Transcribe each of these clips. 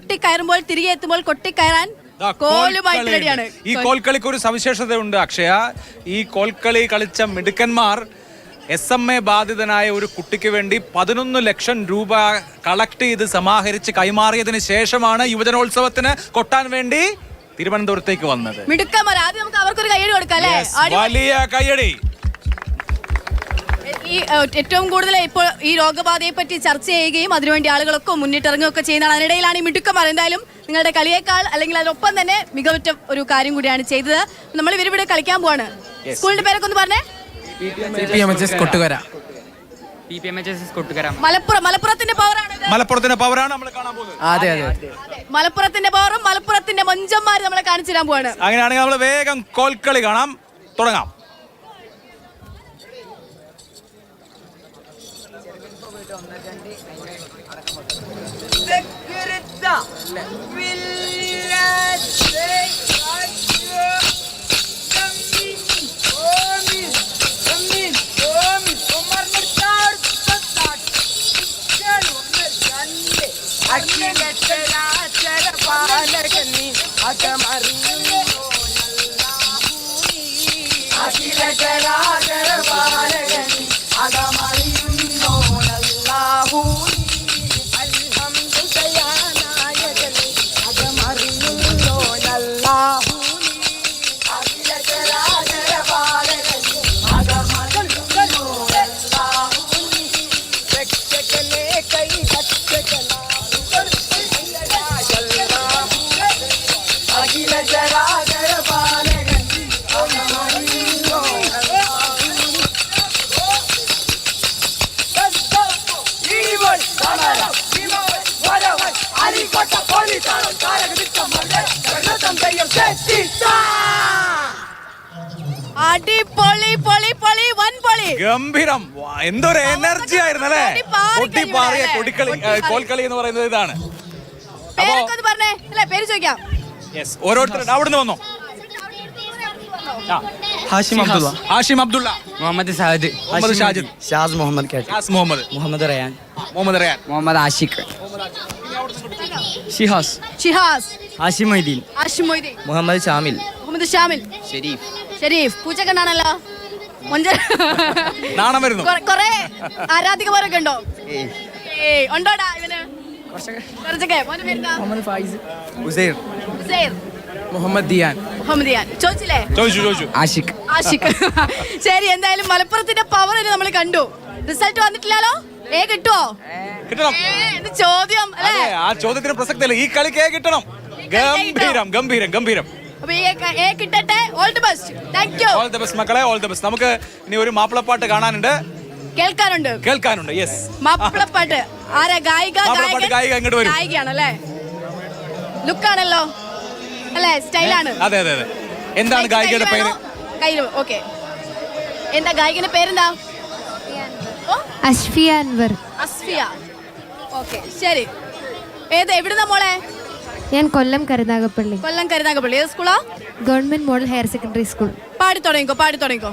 കൊട്ടിക്കയറുമ്പോൾ തിരികെ എത്തുമ്പോൾ കൊട്ടിക്കയറാൻ കോലുമായിട്ട് റെഡിയാണ്. ഈ കോൽക്കളിക്ക് ഒരു സവിശേഷതയുണ്ട് അക്ഷയ. ഈ കോൽക്കളി കളിച്ച മിടുക്കന്മാർ SMA ബാധിതനായ ഒരു കുട്ടിക്ക് വേണ്ടി 11 ലക്ഷം രൂപ കളക്ട് ചെയ്ത് സമാഹരിച്ച് കൈമാറിയതിന് ശേഷമാണ് യുവജനോത്സവത്തിന് കൊട്ടാൻ വേണ്ടി തിരുവനന്തപുരത്തേക്ക് വന്നത്. മിടുക്കന്മാർ, ആദ്യം നമുക്ക് അവർക്കൊരു കയ്യടി കൊടുക്കാം അല്ലേ? വലിയ കയ്യടി. ഈ ഏറ്റവും കൂടുതൽ ഇപ്പോൾ ഈ രോഗബാധയെ പറ്റി ചർച്ച ചെയ്യുകയും അതിനുവേണ്ടി ആളുകളൊക്കെ മുന്നിട്ടിറങ്ങുകയൊക്കെ ചെയ്യുന്നതാണ്. അതിനിടയിലാണ് ഈ മിടുക്കന്മാർ. എന്തായാലും നിങ്ങളുടെ കളിയേക്കാൾ അല്ലെങ്കിൽ അതിനൊപ്പം തന്നെ മികവുറ്റ ഒരു കാര്യം കൂടിയാണ് ചെയ്തത്. നമ്മൾ ഇവരിവിടെ കളിക്കാൻ പോവാണ്. സ്കൂളിന്റെ പേരൊക്കെ ഒന്ന് പറഞ്ഞേ. മലപ്പുറത്തിന്റെ പവറാണ് നമ്മൾ കാണാൻ പോകുന്നത്. മലപ്പുറത്തിന്റെ പവറും മലപ്പുറത്തിന്റെ മൊഞ്ചന്മാര് നമ്മളെ കാണിച്ചു തരാൻ പോവാണ്. അങ്ങനെയാണെങ്കിൽ നമ്മൾ വേഗം കോൽക്കളി കാണാം. തുടങ്ങാം. ഗംഭീരം. എന്തൊരു എനർജി ആയിരുന്നു അല്ലേ? പൊട്ടിപ്പാറിയ കോൽക്കളി എന്ന് പറയുന്നത് ഇതാണ്. ഓരോരുത്തരും അവിടുന്ന് വന്നോ. ഹാഷിം അബ്ദുള്ള, മുഹമ്മദ് സാജിദ്, ഷാജിദ്, ഷാസ് മുഹമ്മദ്, മുഹമ്മദ്, മുഹമ്മദ് റയാൻ, മുഹമ്മദ് ആഷിഖ്, ഷിഹാസ്, ഹാഷിം മൊയ്തീൻ, മുഹമ്മദ് ഷാമിൽ, ഷെരീഫ്. പൂച്ചക്കണ്ണാണല്ലോ. നാണം വരുന്നു. കൊറേ ആരാധികമാരൊക്കെ ഉണ്ടോ? ഉണ്ടോടാ ഇവന്? മുഹമ്മദ് ഫായിസ്, ഉസൈർ, മുഹമ്മദ് ദിയാൻ. ചോദിച്ചില്ലേ? ചോദിച്ചു. ആഷിഖ്. ശരി, എന്തായാലും മലപ്പുറത്തിന്റെ പവർ നമ്മൾ കണ്ടു. റിസൾട്ട് വന്നിട്ടില്ലല്ലോ. കിട്ടുവോ? കിട്ടണം. ചോദ്യം അല്ലേ? ആ ചോദ്യത്തിന് പ്രസക്തിയല്ല. ഈ കളിക്ക് കിട്ടണം. ഗംഭീരം. കിട്ടട്ടെ. All the best. Thank you. All the best മക്കളെ, ഓൾ ദി ബെസ്റ്റ്. നമുക്ക് ഇനി ഒരു മാപ്പിളപ്പാട്ട് കാണാനുണ്ട്, കേൾക്കാനുണ്ട്. യെസ്, മാപ്പിളപ്പാട്ട്. ആരാ ഗായിക? ഇങ്ങോട്ട് വരും. ഗായികയാണല്ലേ? ലുക്കാണല്ലോ അല്ലേ? സ്റ്റൈലാണ്. അതെ. എന്താണ് ഗായികയുടെ പേര്? ഓക്കെ, എന്താ ഗായികയുടെ പേരെന്താ? അസ്ഫിയ അൻവർ. അസ്ഫിയ. ഓക്കെ, ശരി. എവിടുന്നാ മോളെ? ഞാൻ കൊല്ലം കരുനാഗപ്പള്ളി. ഏത് സ്കൂളാ? Government model higher secondary school. പാടി തുടങ്ങിക്കോ.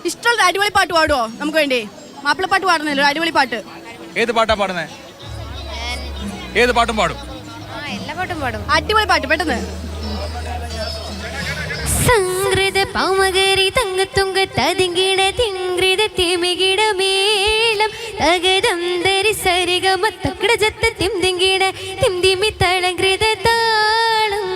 ഇഷ്ടമുള്ള അടിപൊളി പാട്ട് പാടുവോ നമുക്ക് വേണ്ടി? മാപ്പിളപ്പാട്ട് പാടുന്നല്ലോ, അടിപൊളി പാട്ട്. ഏത് പാട്ടാ പാടുന്നേ? ഏത് പാട്ടും പാടും. എല്ലാ പാട്ടും പാടും. അടിപൊളി പാട്ട് പെട്ടെന്ന്. സംഗൃത പൗമകരി തങ്കത്തുങ്ക തതിങ്കിട തിങ്കൃത തിമികിട മേളം തകദം ദരി സരിഗമ തക്കട ജത്ത തിംതിങ്കിട തിംതിമി തളങ്കൃത താളം.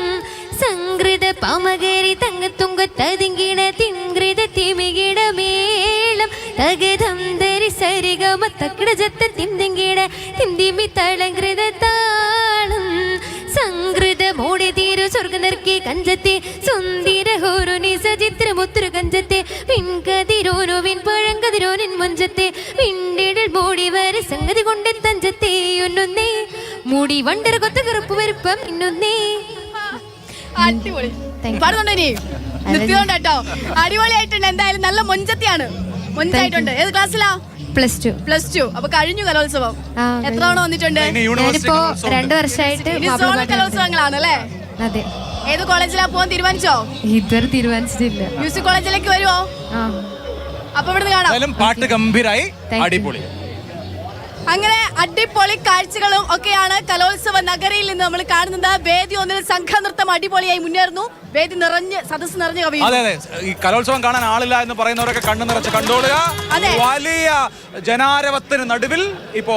സംഗൃത പൗമകരി തങ്കത്തുങ്ക തതിങ്കിട തിങ്കൃത തിമികിട മേളം തകദം ദരി സരിഗമ തക്കട ജത്ത തിംതിങ്കിട തിംതിമി തളങ്കൃത താളം. സംഗൃത മോടി തീരു സ്വർഗ നിർക്കി കഞ്ചത്തെ സുന്ദര ഹോരുനി സചിത്ര മുത്ര കഞ്ചത്തെ പിൻകതിരോനോ വിൻപഴങ്കതിരോനിൻ മുഞ്ചത്തെ വിണ്ടിടൽ മോടി വരെ സംഗതി കൊണ്ട് തഞ്ചത്തെ ഒന്നൊന്നേ മൂടി വണ്ടര കൊത്ത കറുപ്പ് വരുപ്പം ഇന്നൊന്നേ. അടിപൊളി പാടുന്നുണ്ടോ? ഇനി നിർത്തിയോണ്ടോ? അടിപൊളിയായിട്ടുണ്ട്. എന്തായാലും നല്ല മൊഞ്ചത്തിയാണ്. മൊഞ്ചായിട്ടുണ്ട്. ഏത് ക്ലാസ്സിലാ? Plus two. അപ്പൊ കഴിഞ്ഞു കലോത്സവം. എത്ര തവണ വന്നിട്ടുണ്ട്? ഞാനിപ്പോ 2 വർഷമായിട്ട് കലോത്സവങ്ങളാണ് അല്ലേ? അതെ. ഏത് കോളേജിലാ പോകാൻ തീരുമാനിച്ചോ? ഇതുവരെ തീരുമാനിച്ചിട്ടില്ല. മ്യൂസിക് കോളേജിലേക്ക് വരുമോ? അപ്പൊ ഇവിടുന്ന് കാണാം. പാട്ട് ഗംഭീരായി, അടിപൊളി. അങ്ങനെ അടിപൊളി കാഴ്ചകളും ഒക്കെയാണ് കലോത്സവ നഗരിയിൽ നിന്ന് നമ്മൾ കാണുന്നത്. വേദി ഒന്നിൽ സംഘനൃത്തം അടിപൊളിയായി മുന്നേറുന്നു. വേദി നിറഞ്ഞ് സദസ്സ് നിറഞ്ഞ് കവിയുന്നു. അതെ അതെ, ഈ കലോത്സവം കാണാൻ ആളില്ല എന്ന് പറയുന്നവരൊക്കെ കണ്ണു നിറച്ച് കണ്ടോളുക. അതെ. വലിയ ജനാരവത്തിന് നടുവിൽ ഇപ്പോ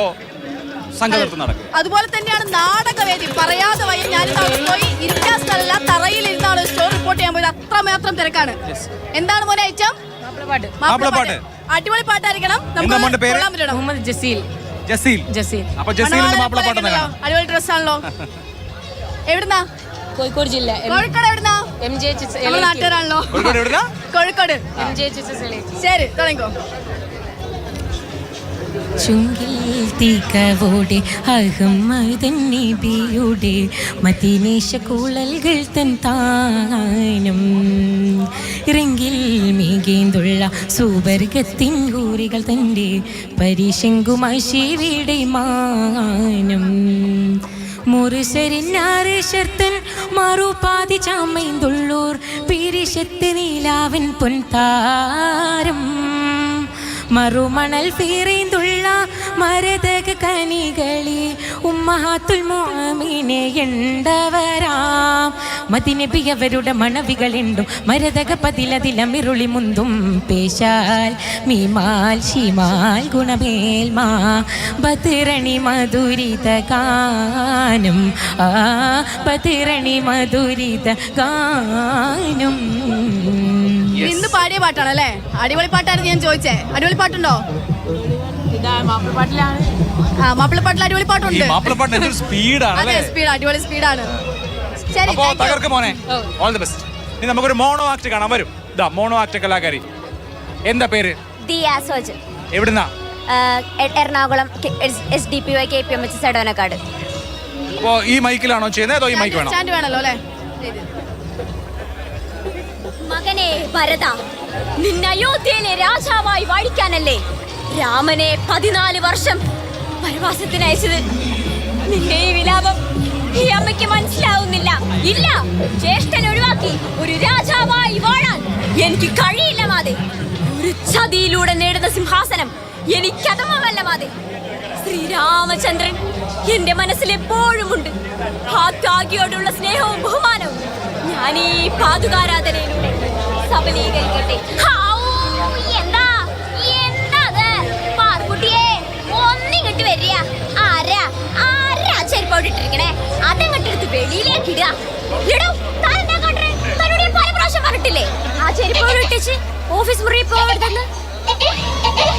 സംഘനൃത്തം നടക്കും. അതുപോലെ തന്നെയാണ് നാടകവേദി. പറയാതെ വയ്യ, ഞാൻ പോയി ഇരിക്കാൻ സ്ഥലമല്ല, തറയിൽ ഇരുന്നാണ് സ്റ്റോർ റിപ്പോർട്ട് ചെയ്യാൻ പോയത്. അത്രമാത്രം തിരക്കാണ്. എന്താണ് മോനെ ഐറ്റം? മാപ്പിളപ്പാട്ട്. അടിപൊളി പാട്ടായിരിക്കണം. എന്താ മോന്റെ പേര്? മുഹമ്മദ് ജസീൽ. ജസീൽ. ജസീൽ. അപ്പൊ ജസീലിന്റെ മാപ്പിളപ്പാട്ട് കാണാം. അടിപൊളി ഡ്രസ്സാണല്ലോ. എവിടുന്നാ? കോഴിക്കോട് ജില്ല. കോഴിക്കോട് എവിടുന്നാ? MJ നമ്മുടെ നാട്ടുകാരാണല്ലോ. കോഴിക്കോട് എവിടുന്നാ? കോഴിക്കോട്. MJ ശരി, തുടങ്ങിക്കോ. ചുങ്കിൽ തീക്കവോടെ അഹമ്മദൻ നബിയുടെ മദീനേശ കുഴൽകൾ തൻ താനം ഇറങ്ങിൽ മികേന്തുള്ള സുവർഗത്തിൻ ഊരികൾ തൻ്റെ പരിശങ്കുമാശിവിടെ മാനം മുറുശരിനാറുശർത്തൻ മറുപാതി ചാമൈന്തുള്ളൂർ പിരിശത്ത് നീലാവൻ പൊൻതാരം മറുമണൽ ഫീറീന്തുള്ള മരതക കനികളി ഉമ്മഹാത്തുൽ മുഅ്മിനെ എണ്ടവരാം മദിനബി അവരുടെ മണവികളുണ്ടും മരതക പതിലതിലമിരുളി മുന്തും പേശാൽ മീമാൽ ശിമാൽ ഗുണമേൽമാ ബത്തിരണി മധുരിത ഗാനം ആ ബത്തിരണി മധുരിത ഗാനം. ഇന്ന് പാടിയ പാട്ടാണ് അല്ലേ? അടിപൊളി പാട്ടായിരുന്നു ഞാൻ ചോദിച്ചേ. അടിപൊളി പാട്ടുണ്ടോ? മാപ്പിളപ്പാട്ടിലാണ്. മാപ്പിളപ്പാട്ടിൽ അടിപൊളി പാട്ടുണ്ട്. മാപ്പിളപ്പാട്ട് എന്തൊരു സ്പീഡാണ് അതെ, സ്പീഡ്, അടിപൊളി സ്പീഡാണ്. ശരി, അപ്പോ തകർക്ക് മോനെ, ഓൾ ദി ബെസ്റ്റ്. ഇനി നമുക്കൊരു മോണോ ആക്ട് കാണാൻ വരും. ഇതാ മോണോ ആക്ട് കലാകാരി. എന്താ പേര്? ദിയ സോജൻ. എവിടുന്നാ? Ernakulam SDPY KPMH Edavanakkad. അപ്പോ ഈ മൈക്കിലാണോ ചെയ്യുന്നത് അതോ ഈ മൈക്ക് വേണോ? സ്റ്റാൻഡ് വേണല്ലോ അല്ലേ? മകനെ ഭരത, നിന്നെ അയോധ്യയിലെ രാജാവായി വാഴിക്കാനല്ലേ രാമനെ 14 വർഷം വനവാസത്തിന് അയച്ചത്? നിന്റെ ഈ വിലാപം ഈ അമ്മയ്ക്ക് മനസ്സിലാവുന്നില്ല. ഇല്ല, ജ്യേഷ്ഠൻ ഒഴിവാക്കി ഒരു രാജാവായി വാഴാൻ എനിക്ക് കഴിയില്ല മാതെ. ഒരു ചതിയിലൂടെ നേടുന്ന സിംഹാസനം എനിക്കതമല്ല മാതെ. ശ്രീരാമചന്ദ്രൻ എന്റെ മനസ്സിൽ എപ്പോഴും ഉണ്ട്. ആ ത്യാഗിയോടുള്ള സ്നേഹവും ബഹുമാനവും ഞാൻ ഈ പാതുകാരാധനയിലൂടെ സബലീകരിക്കട്ടെ. എന്താ എന്താ പാർക്കുട്ടിയെ ഒന്നിങ്ങോട്ട് വരിക. ആരാ ആരാ ചെരുപ്പോട്ടിട്ടിരിക്കണേ? അതങ്ങോട്ട് എടുത്ത് വെളിയിലേക്ക് ഇടുക. പല പ്രാവശ്യം പറഞ്ഞിട്ടില്ലേ ആ ചെരുപ്പോട് ഇട്ടിച്ച് ഓഫീസ് മുറിയിൽ പോകരുതെന്ന്?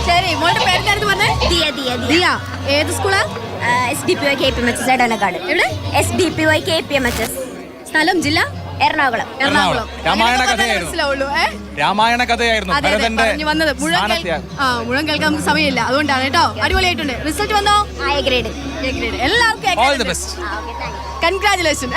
ശരി, മോളുടെ പേരെന്തായിരുന്നു പറഞ്ഞേ? ദിയ. ദിയ ദിയ. ഏത് സ്കൂളാ? SDPY KPMH Edavanakkad. എവിടെ? SDPY KPMH. സ്ഥലം, ജില്ല? എറണാകുളം. എറണാകുളം. രാമായണ കഥയായിരുന്നു. മനസ്സിലാവുള്ളൂ. രാമായണ കഥയായിരുന്നു. അതെ, പറഞ്ഞു വന്നത് മുഴുവൻ കേൾക്കാൻ നമുക്ക് സമയമില്ല, അതുകൊണ്ടാണ് കേട്ടോ. അടിപൊളിയായിട്ടുണ്ട്. റിസൾട്ട് വന്നോ? A grade. എല്ലാവർക്കും ഓൾ ദി ബെസ്റ്റ്. കൺഗ്രാറ്റുലേഷൻ.